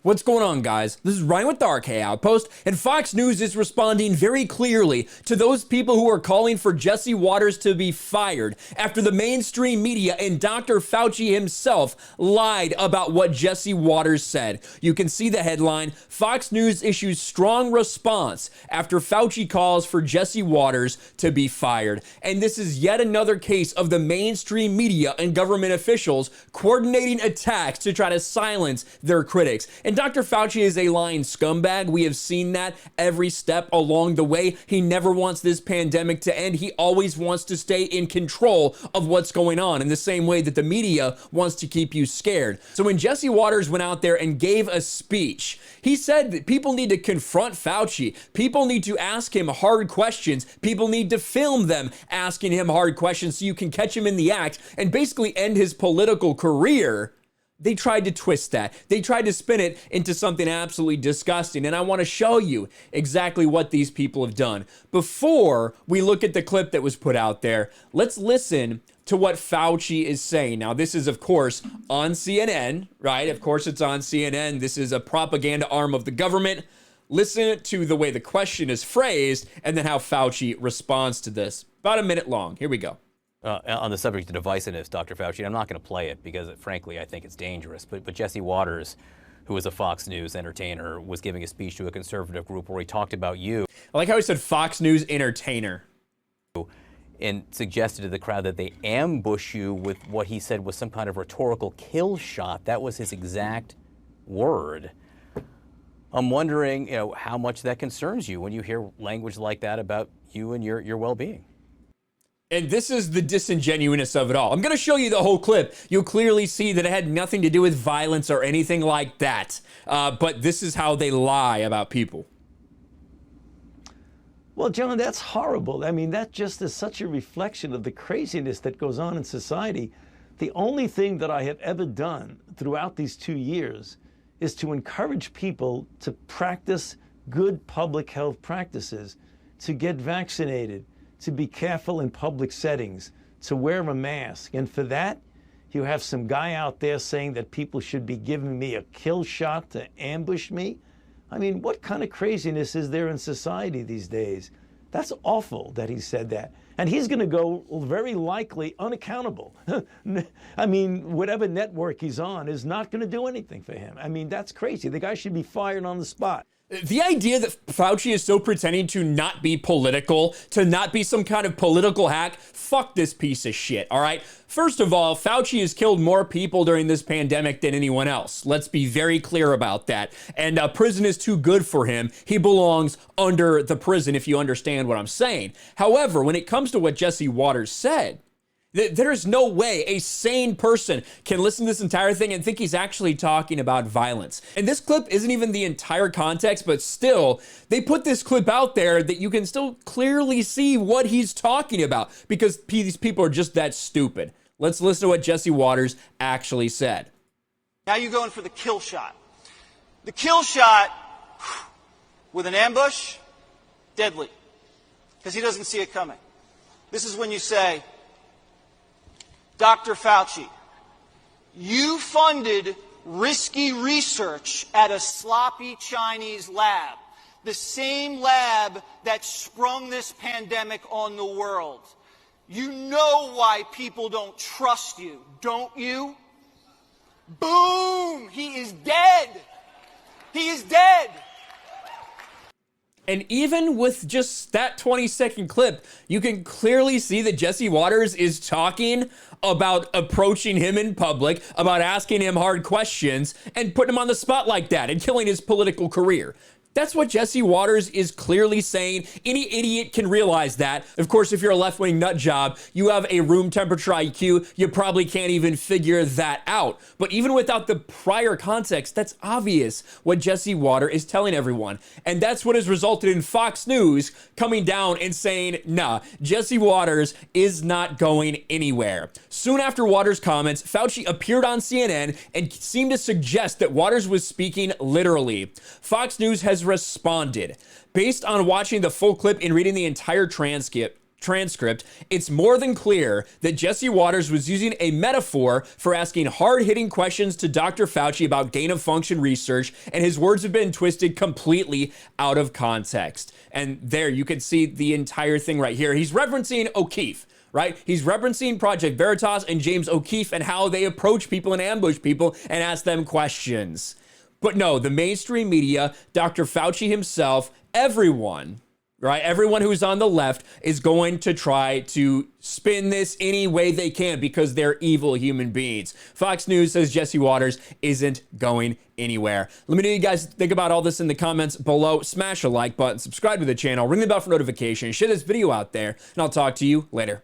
What's going on, guys? This is Ryan with the RK Outpost, and Fox News is responding very clearly to those people who are calling for Jesse Waters to be fired after the mainstream media and Dr. Fauci himself lied about what Jesse Waters said. You can see the headline, Fox News issues strong response after Fauci calls for Jesse Waters to be fired. And this is yet another case of the mainstream media and government officials coordinating attacks to try to silence their critics. And Dr. Fauci is a lying scumbag. We have seen that every step along the way. He never wants this pandemic to end. He always wants to stay in control of what's going on in the same way that the media wants to keep you scared. So when Jesse Waters went out there and gave a speech, he said that people need to confront Fauci. People need to ask him hard questions. People need to film them asking him hard questions so you can catch him in the act and basically end his political career. They tried to twist that. They tried to spin it into something absolutely disgusting. And I want to show you exactly what these people have done. Before we look at the clip that was put out there, let's listen to what Fauci is saying. Now, this is, of course, on CNN, right? Of course, it's on CNN. This is a propaganda arm of the government. Listen to the way the question is phrased and then how Fauci responds to this. About a minute long. Here we go. On the subject of divisiveness, Dr. Fauci, I'm not going to play it because, frankly, I think it's dangerous. But Jesse Waters, who is a Fox News entertainer, was giving a speech to a conservative group where he talked about you. I like how he said Fox News entertainer. And suggested to the crowd that they ambush you with what he said was some kind of rhetorical kill shot. That was his exact word. I'm wondering, how much that concerns you when you hear language like that about you and your well-being. And this is the disingenuousness of it all. I'm going to show you the whole clip. You'll clearly see that it had nothing to do with violence or anything like that. But this is how they lie about people. Well, John, that's horrible. I mean, that just is such a reflection of the craziness that goes on in society. The only thing that I have ever done throughout these 2 years is to encourage people to practice good public health practices, to get vaccinated, to be careful in public settings, to wear a mask. And for that, you have some guy out there saying that people should be giving me a kill shot to ambush me. I mean, what kind of craziness is there in society these days? That's awful that he said that. And he's going to go very likely unaccountable. I mean, whatever network he's on is not going to do anything for him. I mean, that's crazy. The guy should be fired on the spot. The idea that Fauci is so pretending to not be political, to not be some kind of political hack, fuck this piece of shit, all right? First of all, Fauci has killed more people during this pandemic than anyone else. Let's be very clear about that. And prison is too good for him. He belongs under the prison, if you understand what I'm saying. However, when it comes to what Jesse Waters said, there is no way a sane person can listen to this entire thing and think he's actually talking about violence. And this clip isn't even the entire context, but still, they put this clip out there that you can still clearly see what he's talking about because these people are just that stupid. Let's listen to what Jesse Waters actually said. Now you're going for the kill shot. The kill shot with an ambush, deadly, because he doesn't see it coming. This is when you say, Dr. Fauci, you funded risky research at a sloppy Chinese lab, the same lab that sprung this pandemic on the world. You know why people don't trust you, don't you? Boom! He is dead! He is dead! And even with just that 20-second clip, you can clearly see that Jesse Waters is talking about approaching him in public, about asking him hard questions, and putting him on the spot like that and killing his political career. That's what Jesse Waters is clearly saying. Any idiot can realize that. Of course, if you're a left-wing nut job, you have a room temperature IQ, you probably can't even figure that out. But even without the prior context, that's obvious what Jesse Waters is telling everyone. And that's what has resulted in Fox News coming down and saying, nah, Jesse Waters is not going anywhere. Soon after Waters' comments, Fauci appeared on CNN and seemed to suggest that Waters was speaking literally. Fox News has responded. Based on watching the full clip and reading the entire transcript, transcript, it's more than clear that Jesse Waters was using a metaphor for asking hard-hitting questions to Dr. Fauci about gain-of-function research, and his words have been twisted completely out of context. And there, you can see the entire thing right here. He's referencing O'Keefe, right? He's referencing Project Veritas and James O'Keefe and how they approach people and ambush people and ask them questions. But no, the mainstream media, Dr. Fauci himself, everyone, right? Everyone who's on the left is going to try to spin this any way they can because they're evil human beings. Fox News says Jesse Waters isn't going anywhere. Let me know what you guys think about all this in the comments below. Smash a like button, subscribe to the channel, ring the bell for notifications, share this video out there, and I'll talk to you later.